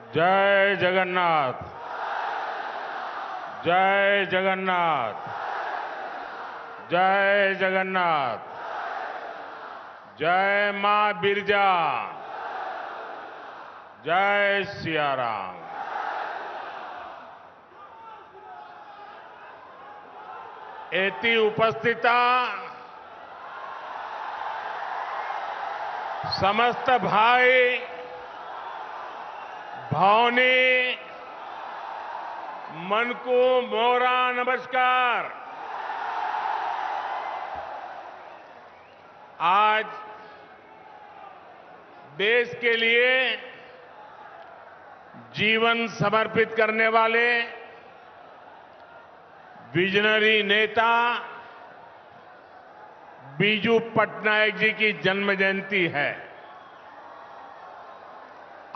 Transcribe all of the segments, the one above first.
जय जगन्नाथ। जय जगन्नाथ। जय जगन्नाथ। जय मां बिरजा। जय सिया राम। एति उपस्थिता समस्त भाई भौनी मन को मोरा नमस्कार। आज देश के लिए जीवन समर्पित करने वाले विजनरी नेता बीजू पटनायक जी की जन्म जयंती है।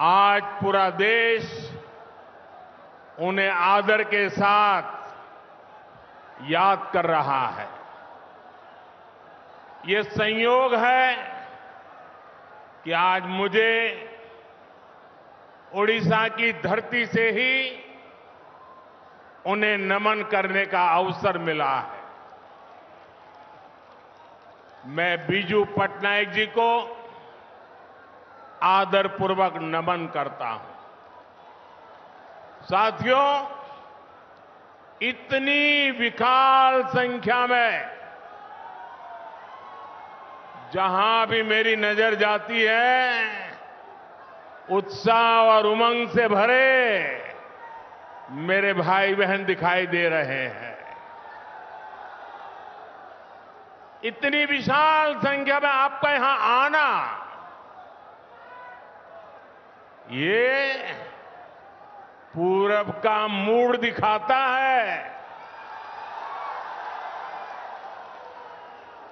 आज पूरा देश उन्हें आदर के साथ याद कर रहा है। ये संयोग है कि आज मुझे ओडिशा की धरती से ही उन्हें नमन करने का अवसर मिला है। मैं बीजू पटनायक जी को आदरपूर्वक नमन करता हूं। साथियों, इतनी विशाल संख्या में जहां भी मेरी नजर जाती है, उत्साह और उमंग से भरे मेरे भाई बहन दिखाई दे रहे हैं। इतनी विशाल संख्या में आपका यहां आना, ये पूरब का मूड दिखाता है।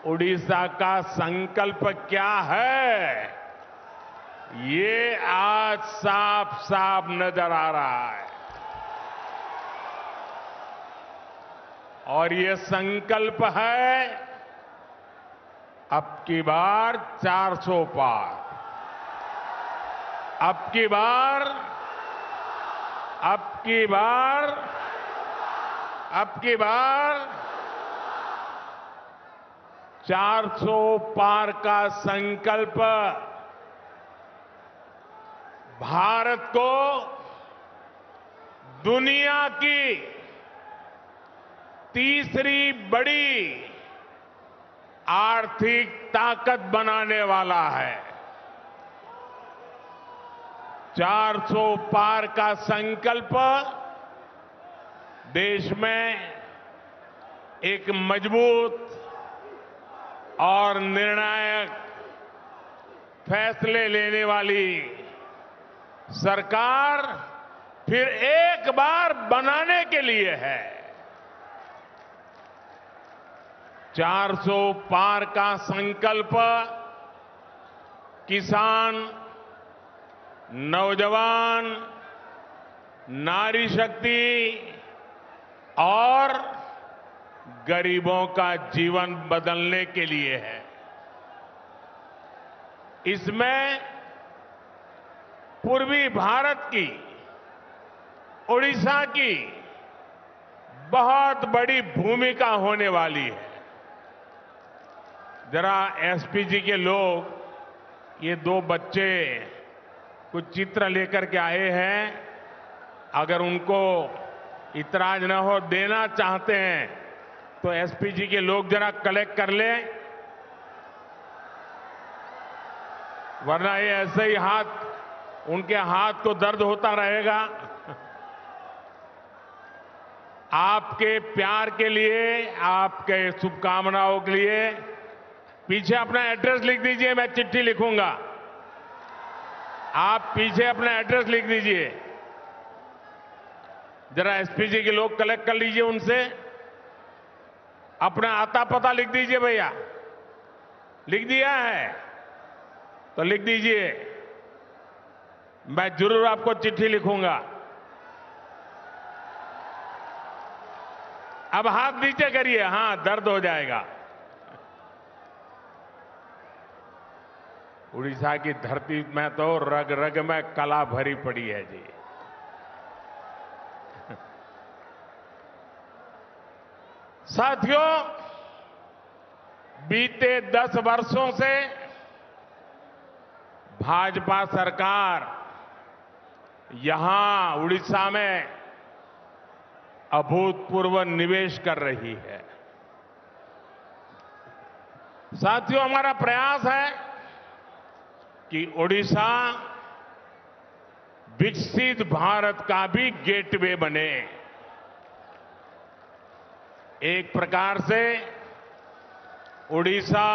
उड़ीसा का संकल्प क्या है, ये आज साफ साफ नजर आ रहा है। और ये संकल्प है अब की बार 400 पार। अब की बार 400 पार का संकल्प भारत को दुनिया की तीसरी बड़ी आर्थिक ताकत बनाने वाला है। 400 पार का संकल्प देश में एक मजबूत और निर्णायक फैसले लेने वाली सरकार फिर एक बार बनाने के लिए है। 400 पार का संकल्प किसान, नौजवान, नारी शक्ति और गरीबों का जीवन बदलने के लिए है। इसमें पूर्वी भारत की, ओडिशा की बहुत बड़ी भूमिका होने वाली है। जरा एसपीजी के लोग, ये दो बच्चे कुछ चित्र लेकर के आए हैं, अगर उनको इतराज न हो, देना चाहते हैं तो एसपीजी के लोग जरा कलेक्ट कर लें, वरना ये ऐसे ही उनके हाथ को दर्द होता रहेगा। आपके प्यार के लिए, आपके शुभकामनाओं के लिए पीछे अपना एड्रेस लिख दीजिए, मैं चिट्ठी लिखूंगा। आप पीछे अपना एड्रेस लिख दीजिए। जरा एसपीजी के लोग कलेक्ट कर लीजिए उनसे, अपना आता पता लिख दीजिए। भैया लिख दिया है तो लिख दीजिए, मैं जरूर आपको चिट्ठी लिखूंगा। अब हाथ नीचे करिए, हां दर्द हो जाएगा। उड़ीसा की धरती में तो रग रग में कला भरी पड़ी है जी। साथियों, बीते 10 वर्षों से भाजपा सरकार यहां उड़ीसा में अभूतपूर्व निवेश कर रही है। साथियों, हमारा प्रयास है कि ओडिशा विकसित भारत का भी गेटवे बने। एक प्रकार से ओडिशा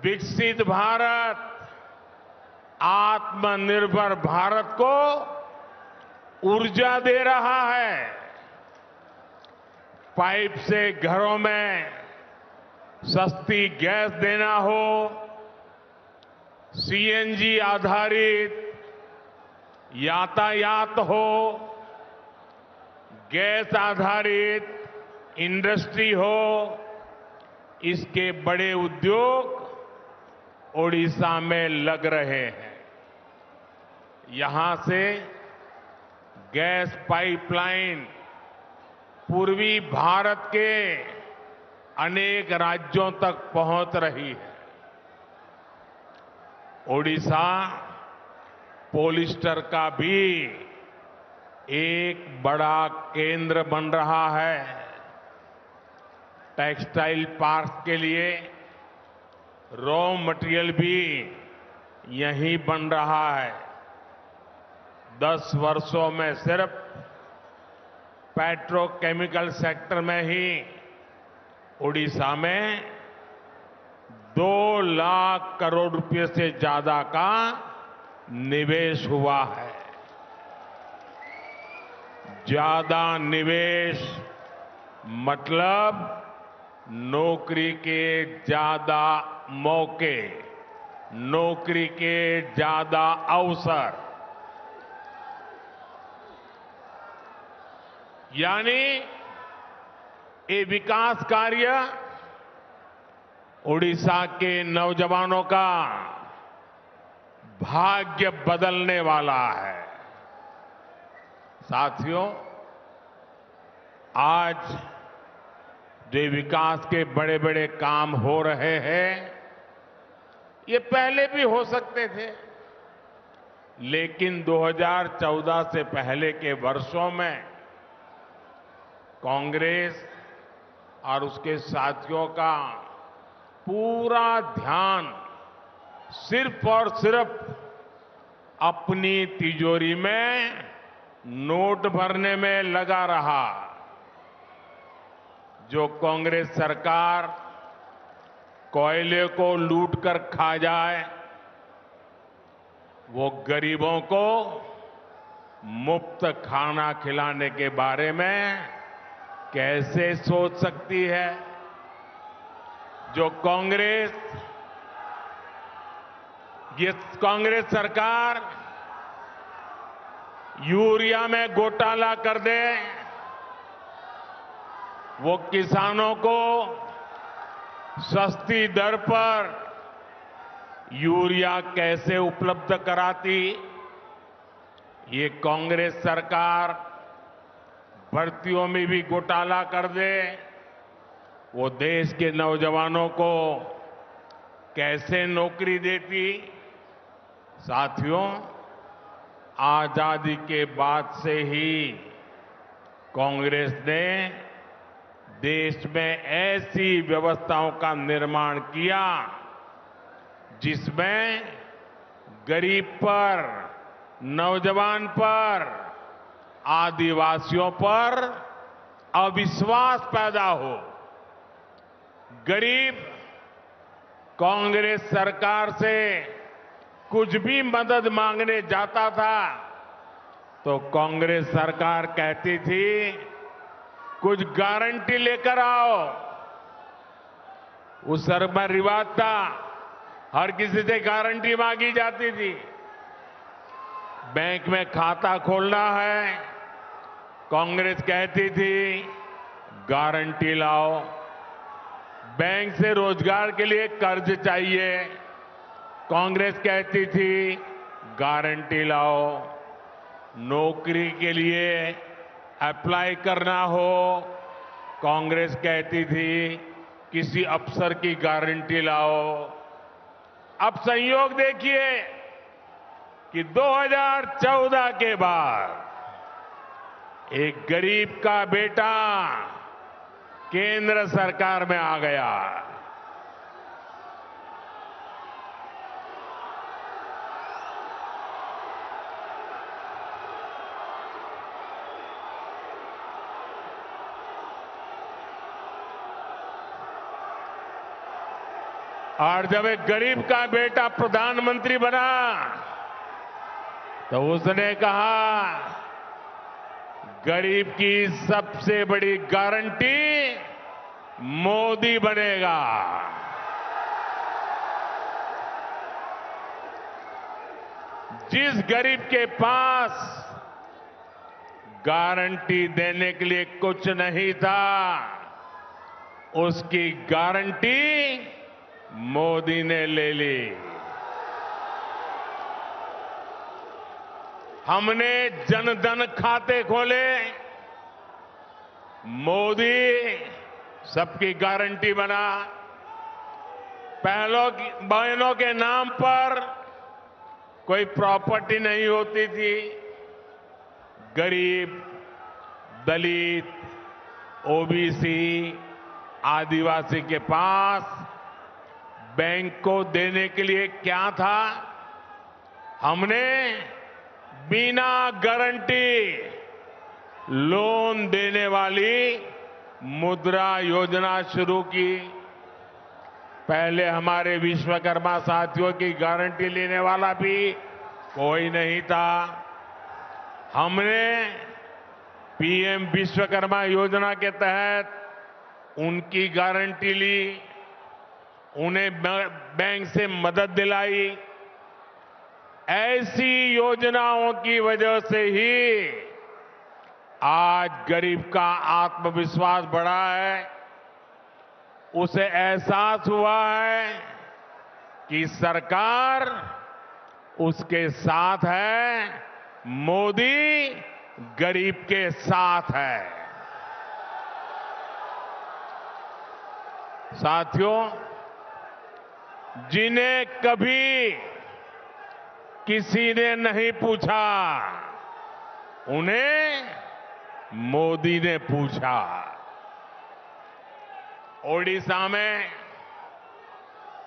विकसित भारत, आत्मनिर्भर भारत को ऊर्जा दे रहा है। पाइप से घरों में सस्ती गैस देना हो, सीएनजी आधारित यातायात हो, गैस आधारित इंडस्ट्री हो, इसके बड़े उद्योग ओडिशा में लग रहे हैं। यहां से गैस पाइपलाइन पूर्वी भारत के अनेक राज्यों तक पहुंच रही है। ओडिशा पॉलिएस्टर का भी एक बड़ा केंद्र बन रहा है। टेक्सटाइल पार्क के लिए रॉ मटेरियल भी यहीं बन रहा है। 10 वर्षों में सिर्फ पेट्रोकेमिकल सेक्टर में ही ओडिशा में 2 लाख करोड़ रुपए से ज्यादा का निवेश हुआ है। ज्यादा निवेश मतलब नौकरी के ज्यादा मौके, नौकरी के ज्यादा अवसर, यानी ये विकास कार्य ओडिशा के नौजवानों का भाग्य बदलने वाला है। साथियों, आज जो विकास के बड़े बड़े काम हो रहे हैं, ये पहले भी हो सकते थे, लेकिन 2014 से पहले के वर्षों में कांग्रेस और उसके साथियों का पूरा ध्यान सिर्फ और सिर्फ अपनी तिजोरी में नोट भरने में लगा रहा। जो कांग्रेस सरकार कोयले को लूट कर खा जाए, वो गरीबों को मुफ्त खाना खिलाने के बारे में कैसे सोच सकती है? जो कांग्रेस सरकार यूरिया में घोटाला कर दे, वो किसानों को सस्ती दर पर यूरिया कैसे उपलब्ध कराती? ये कांग्रेस सरकार भर्तियों में भी घोटाला कर दे, वो देश के नौजवानों को कैसे नौकरी देती? साथियों, आजादी के बाद से ही कांग्रेस ने देश में ऐसी व्यवस्थाओं का निर्माण किया जिसमें गरीब पर, नौजवान पर, आदिवासियों पर अविश्वास पैदा हो। गरीब कांग्रेस सरकार से कुछ भी मदद मांगने जाता था तो कांग्रेस सरकार कहती थी, कुछ गारंटी लेकर आओ। उस समय रिवाज था, हर किसी से गारंटी मांगी जाती थी। बैंक में खाता खोलना है, कांग्रेस कहती थी गारंटी लाओ। बैंक से रोजगार के लिए कर्ज चाहिए, कांग्रेस कहती थी गारंटी लाओ। नौकरी के लिए अप्लाई करना हो, कांग्रेस कहती थी किसी अफसर की गारंटी लाओ। अब संयोग देखिए कि 2014 के बाद एक गरीब का बेटा केंद्र सरकार में आ गया। और जब एक गरीब का बेटा प्रधानमंत्री बना तो उसने कहा गरीब की सबसे बड़ी गारंटी मोदी बनेगा। जिस गरीब के पास गारंटी देने के लिए कुछ नहीं था, उसकी गारंटी मोदी ने ले ली। हमने जनधन खाते खोले, मोदी सबकी गारंटी बना। बहनों के नाम पर कोई प्रॉपर्टी नहीं होती थी। गरीब, दलित, ओबीसी, आदिवासी के पास बैंक को देने के लिए क्या था? हमने बिना गारंटी लोन देने वाली मुद्रा योजना शुरू की। पहले हमारे विश्वकर्मा साथियों की गारंटी लेने वाला भी कोई नहीं था। हमने पीएम विश्वकर्मा योजना के तहत उनकी गारंटी ली, उन्हें बैंक से मदद दिलाई। ऐसी योजनाओं की वजह से ही आज गरीब का आत्मविश्वास बढ़ा है। उसे एहसास हुआ है कि सरकार उसके साथ है, मोदी गरीब के साथ है। साथियों, जिन्हें कभी किसी ने नहीं पूछा, उन्हें मोदी ने पूछा। ओडिशा में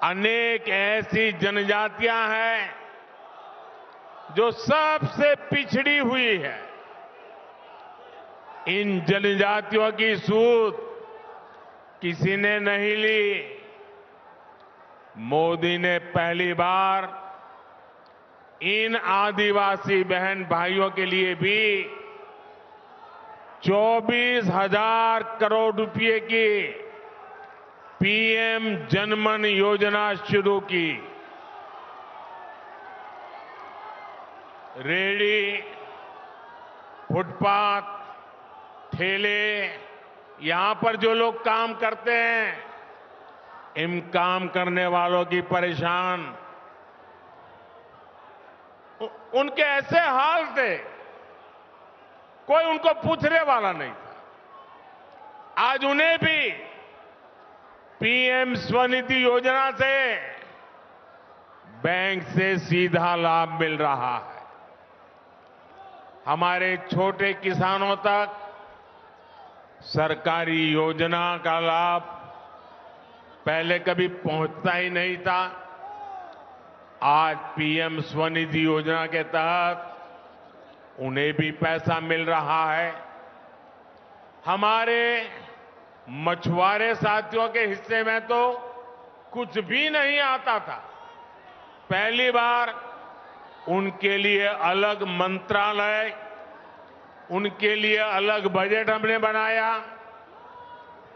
अनेक ऐसी जनजातियां हैं जो सबसे पिछड़ी हुई है। इन जनजातियों की सूध किसी ने नहीं ली। मोदी ने पहली बार इन आदिवासी बहन भाइयों के लिए भी 24,000 करोड़ रुपए की पीएम जनमन योजना शुरू की। रेहड़ी, फुटपाथ, ठेले, यहां पर जो लोग काम करते हैं, इन काम करने वालों की परेशान उनके ऐसे हाल थे, कोई उनको पूछने वाला नहीं था। आज उन्हें भी पीएम स्वनिधि योजना से बैंक से सीधा लाभ मिल रहा है। हमारे छोटे किसानों तक सरकारी योजना का लाभ पहले कभी पहुंचता ही नहीं था। आज पीएम स्वनिधि योजना के तहत उन्हें भी पैसा मिल रहा है। हमारे मछुआरे साथियों के हिस्से में तो कुछ भी नहीं आता था। पहली बार उनके लिए अलग मंत्रालय, उनके लिए अलग बजट हमने बनाया।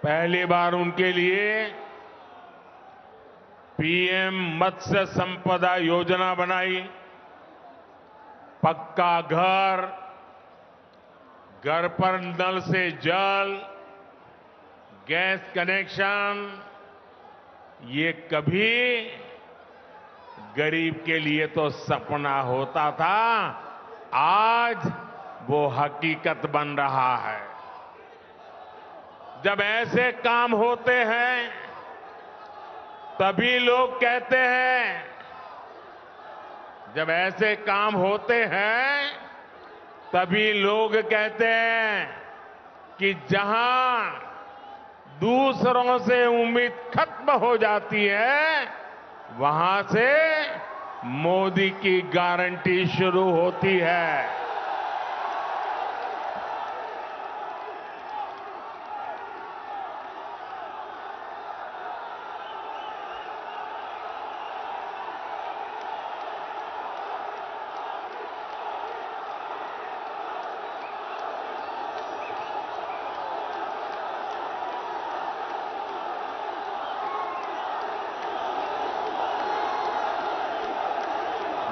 पहली बार उनके लिए पीएम मत्स्य संपदा योजना बनाई। पक्का घर, घर पर नल से जल, गैस कनेक्शन, ये कभी गरीब के लिए तो सपना होता था, आज वो हकीकत बन रहा है। जब ऐसे काम होते हैं तभी लोग कहते हैं, जब ऐसे काम होते हैं तभी लोग कहते हैं कि जहां दूसरों से उम्मीद खत्म हो जाती है वहां से मोदी की गारंटी शुरू होती है।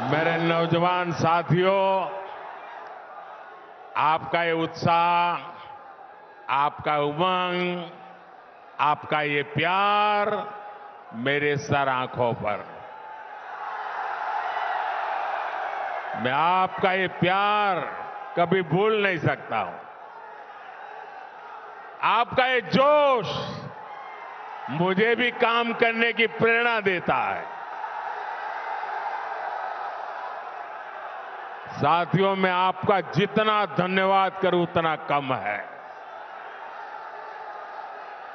मेरे नौजवान साथियों, आपका ये उत्साह, आपका उमंग, आपका ये प्यार मेरे सर आंखों पर। मैं आपका ये प्यार कभी भूल नहीं सकता हूं। आपका ये जोश मुझे भी काम करने की प्रेरणा देता है। साथियों, मैं आपका जितना धन्यवाद करूं उतना कम है।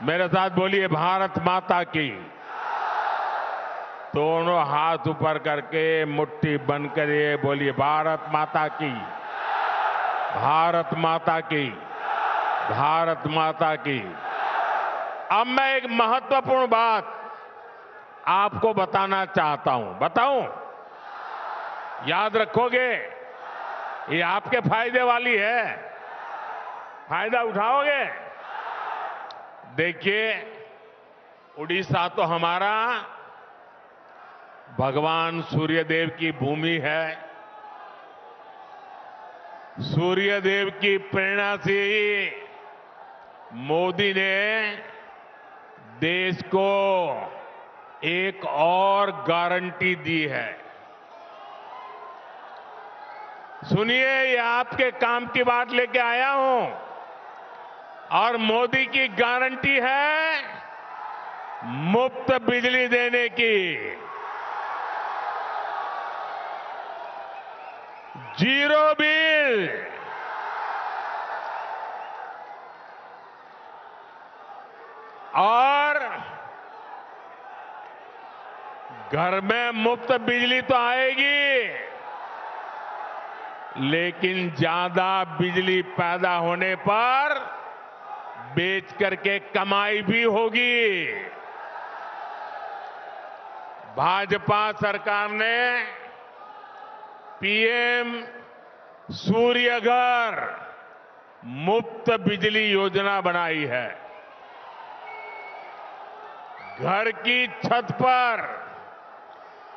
मेरे साथ बोलिए भारत माता की। दोनों हाथ ऊपर करके मुट्ठी बंद करिए, बोलिए भारत माता की, भारत माता की, भारत माता की। अब मैं एक महत्वपूर्ण बात आपको बताना चाहता हूं। बताऊं? याद रखोगे? ये आपके फायदे वाली है। फायदा उठाओगे? देखिए, उड़ीसा तो हमारा भगवान सूर्यदेव की भूमि है। सूर्यदेव की प्रेरणा से ही मोदी ने देश को एक और गारंटी दी है। सुनिए, ये आपके काम की बात लेके आया हूं और मोदी की गारंटी है मुफ्त बिजली देने की, जीरो बिल। और घर में मुफ्त बिजली तो आएगी, लेकिन ज्यादा बिजली पैदा होने पर बेच करके कमाई भी होगी। भाजपा सरकार ने पीएम सूर्य घर मुफ्त बिजली योजना बनाई है। घर की छत पर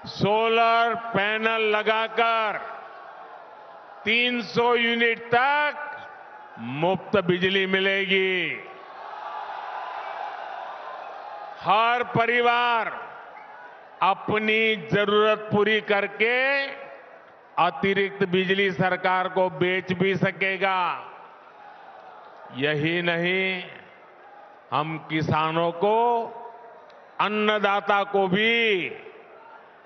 सोलर पैनल लगाकर 300 यूनिट तक मुफ्त बिजली मिलेगी। हर परिवार अपनी जरूरत पूरी करके अतिरिक्त बिजली सरकार को बेच भी सकेगा। यही नहीं, हम किसानों को, अन्नदाता को भी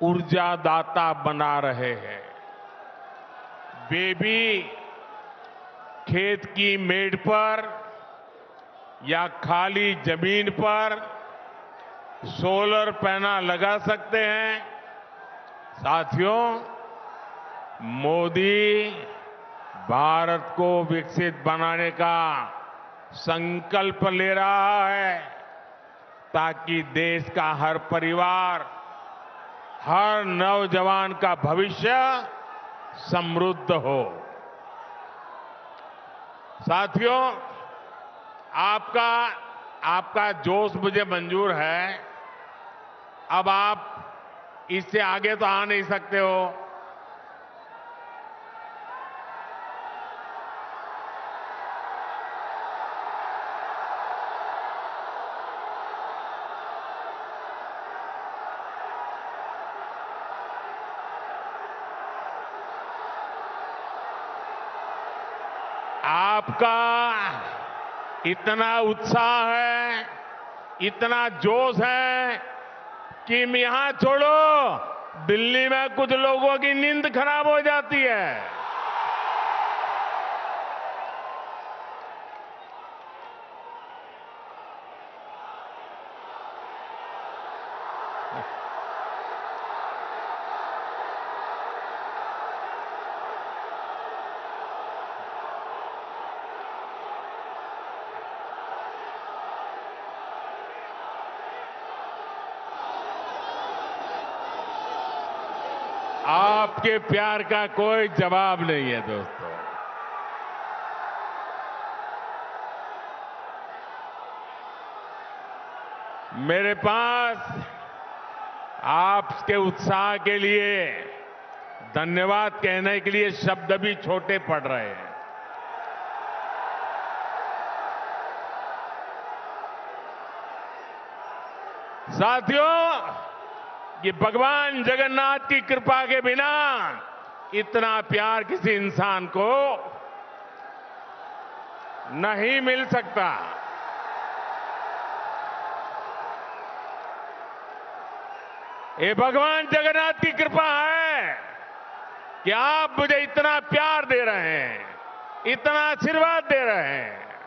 ऊर्जादाता बना रहे हैं। वे भी खेत की मेड़ पर या खाली जमीन पर सोलर पैनल लगा सकते हैं। साथियों, मोदी भारत को विकसित बनाने का संकल्प ले रहा है ताकि देश का हर परिवार, हर नौजवान का भविष्य समृद्ध हो। साथियों, आपका जोश मुझे मंजूर है। अब आप इससे आगे तो आ नहीं सकते हो। आपका इतना उत्साह है, इतना जोश है कि यहां छोड़ो, दिल्ली में कुछ लोगों की नींद खराब हो जाती है। आपके प्यार का कोई जवाब नहीं है दोस्तों। मेरे पास आपके उत्साह के लिए धन्यवाद कहने के लिए शब्द भी छोटे पड़ रहे हैं। साथियों, ये भगवान जगन्नाथ की कृपा के बिना इतना प्यार किसी इंसान को नहीं मिल सकता। ये भगवान जगन्नाथ की कृपा है कि आप मुझे इतना प्यार दे रहे हैं, इतना आशीर्वाद दे रहे हैं।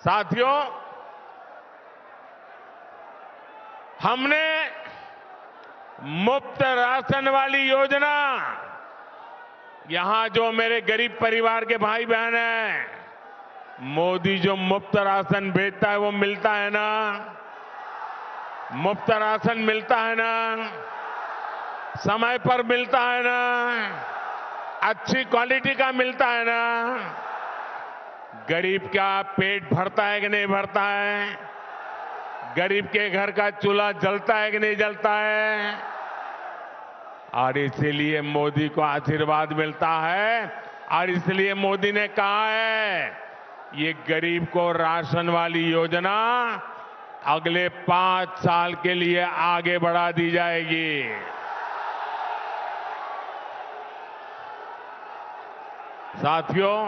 साथियों, हमने मुफ्त राशन वाली योजना, यहां जो मेरे गरीब परिवार के भाई बहन हैं, मोदी जो मुफ्त राशन भेजता है वो मिलता है ना? मुफ्त राशन मिलता है ना? समय पर मिलता है ना? अच्छी क्वालिटी का मिलता है ना? गरीब का पेट भरता है कि नहीं भरता है? गरीब के घर का चूल्हा जलता है कि नहीं जलता है? और इसीलिए मोदी को आशीर्वाद मिलता है और इसलिए मोदी ने कहा है ये गरीब को राशन वाली योजना अगले 5 साल के लिए आगे बढ़ा दी जाएगी। साथियों,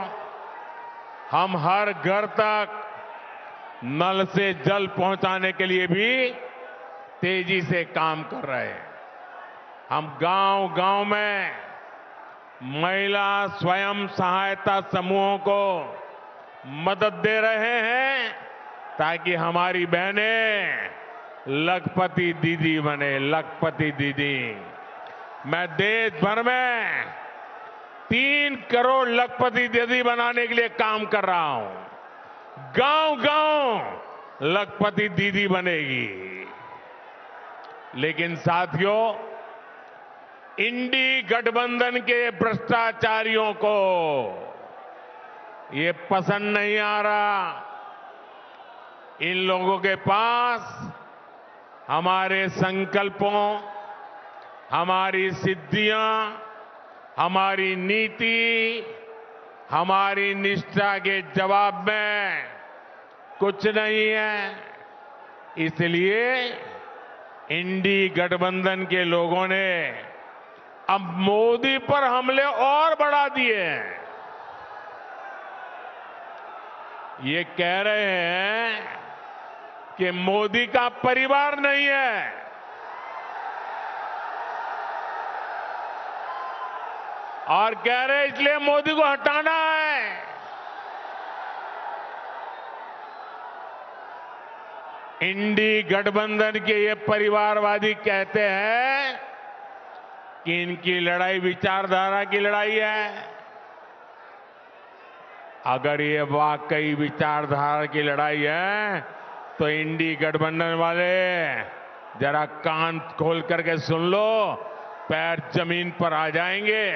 हम हर घर तक नल से जल पहुंचाने के लिए भी तेजी से काम कर रहे हैं। हम गांव-गांव में महिला स्वयं सहायता समूहों को मदद दे रहे हैं ताकि हमारी बहनें लखपति दीदी बने, लखपति दीदी। मैं देश भर में 3 करोड़ लखपति दीदी बनाने के लिए काम कर रहा हूं। गांव-गांव लखपति दीदी बनेगी। लेकिन साथियों, इंडी गठबंधन के भ्रष्टाचारियों को ये पसंद नहीं आ रहा। इन लोगों के पास हमारे संकल्पों, हमारी सिद्धियां, हमारी नीति, हमारी निष्ठा के जवाब में कुछ नहीं है। इसलिए इंडी गठबंधन के लोगों ने अब मोदी पर हमले और बढ़ा दिए हैं। ये कह रहे हैं कि मोदी का परिवार नहीं है, और कह रहे इसलिए मोदी को हटाना है। इंडी गठबंधन के ये परिवारवादी कहते हैं कि इनकी लड़ाई विचारधारा की लड़ाई है। अगर ये वाकई विचारधारा की लड़ाई है तो इंडी गठबंधन वाले जरा कान खोल करके सुन लो, पैर जमीन पर आ जाएंगे।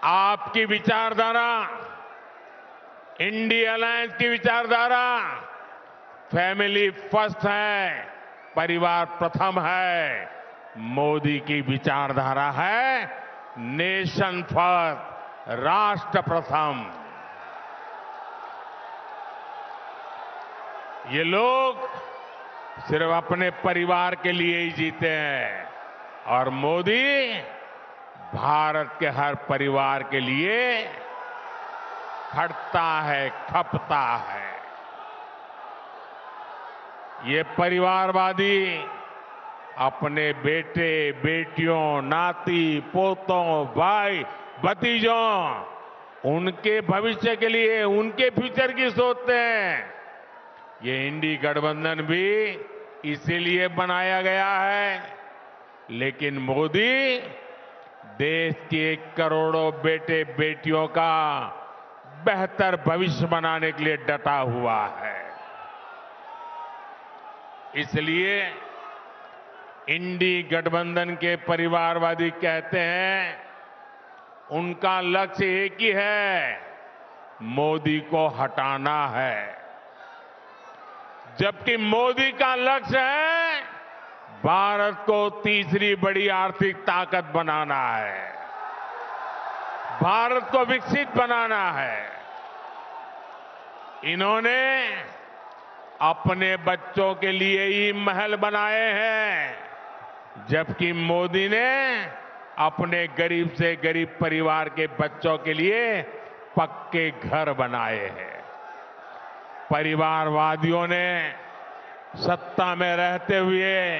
आपकी विचारधारा, इंडी अलायंस की विचारधारा फैमिली फर्स्ट है, परिवार प्रथम है। मोदी की विचारधारा है नेशन फर्स्ट, राष्ट्र प्रथम। ये लोग सिर्फ अपने परिवार के लिए ही जीते हैं और मोदी भारत के हर परिवार के लिए खटता है, खपता है। ये परिवारवादी अपने बेटे, बेटियों, नाती, पोतों, भाई, भतीजों, उनके भविष्य के लिए, उनके फ्यूचर की सोचते हैं। ये इंडी गठबंधन भी इसीलिए बनाया गया है। लेकिन मोदी देश के करोड़ों बेटे बेटियों का बेहतर भविष्य बनाने के लिए डटा हुआ है। इसलिए इंडी गठबंधन के परिवारवादी कहते हैं, उनका लक्ष्य एक ही है, मोदी को हटाना है। जबकि मोदी का लक्ष्य है भारत को तीसरी बड़ी आर्थिक ताकत बनाना है, भारत को विकसित बनाना है। इन्होंने अपने बच्चों के लिए ही महल बनाए हैं, जबकि मोदी ने अपने गरीब से गरीब परिवार के बच्चों के लिए पक्के घर बनाए हैं। परिवारवादियों ने सत्ता में रहते हुए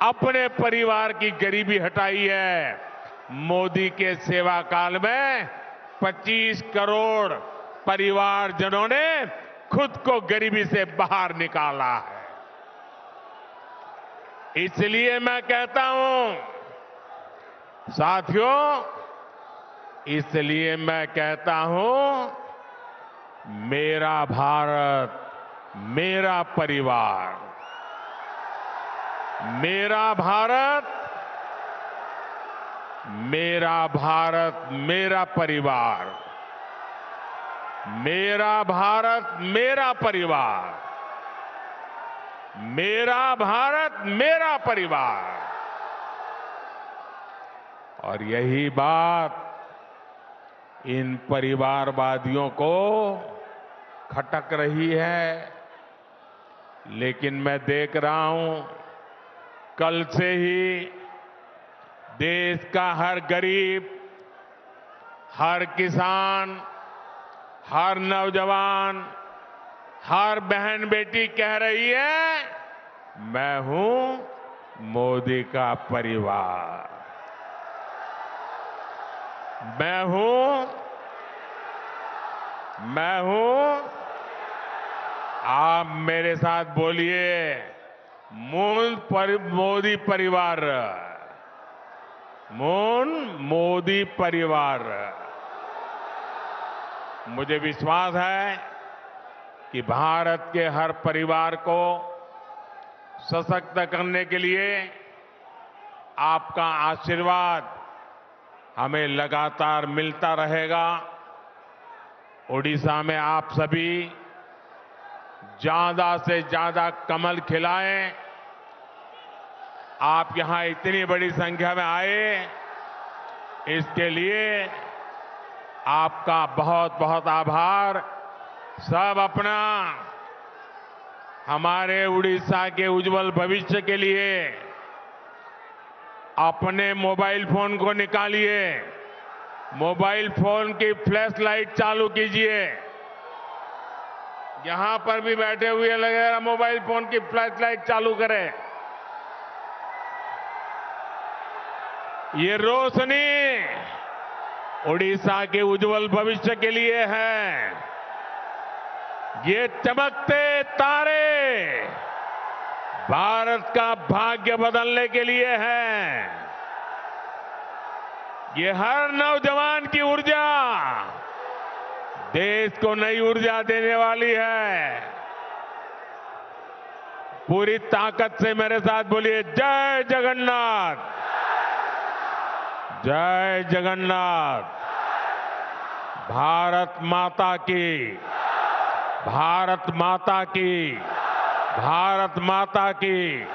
अपने परिवार की गरीबी हटाई है। मोदी के सेवा काल में 25 करोड़ परिवारजनों ने खुद को गरीबी से बाहर निकाला है। इसलिए मैं कहता हूं साथियों, इसलिए मैं कहता हूं, मेरा भारत, मेरा परिवार, मेरा भारत, मेरा भारत, मेरा परिवार, मेरा भारत, मेरा परिवार, मेरा भारत, मेरा परिवार। और यही बात इन परिवारवादियों को खटक रही है। लेकिन मैं देख रहा हूं, कल से ही देश का हर गरीब, हर किसान, हर नौजवान, हर बहन बेटी कह रही है, मैं हूं मोदी का परिवार, मैं हूं। आप मेरे साथ बोलिए, मोदी परिवार, मोदी परिवार। मुझे विश्वास है कि भारत के हर परिवार को सशक्त करने के लिए आपका आशीर्वाद हमें लगातार मिलता रहेगा। ओडिशा में आप सभी ज्यादा से ज्यादा कमल खिलाएं। आप यहां इतनी बड़ी संख्या में आए, इसके लिए आपका बहुत बहुत आभार। सब अपना, हमारे उड़ीसा के उज्जवल भविष्य के लिए अपने मोबाइल फोन को निकालिए, मोबाइल फोन की फ्लैश लाइट चालू कीजिए। यहां पर भी बैठे हुए लगेगा, मोबाइल फोन की फ्लैश लाइट चालू करें। ये रोशनी उड़ीसा के उज्जवल भविष्य के लिए है। ये चमकते तारे भारत का भाग्य बदलने के लिए हैं। ये हर नौजवान की ऊर्जा देश को नई ऊर्जा देने वाली है। पूरी ताकत से मेरे साथ बोलिए, जय जगन्नाथ, जय जगन्नाथ। भारत माता की, भारत माता की, भारत माता की।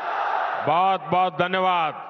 बहुत बहुत धन्यवाद।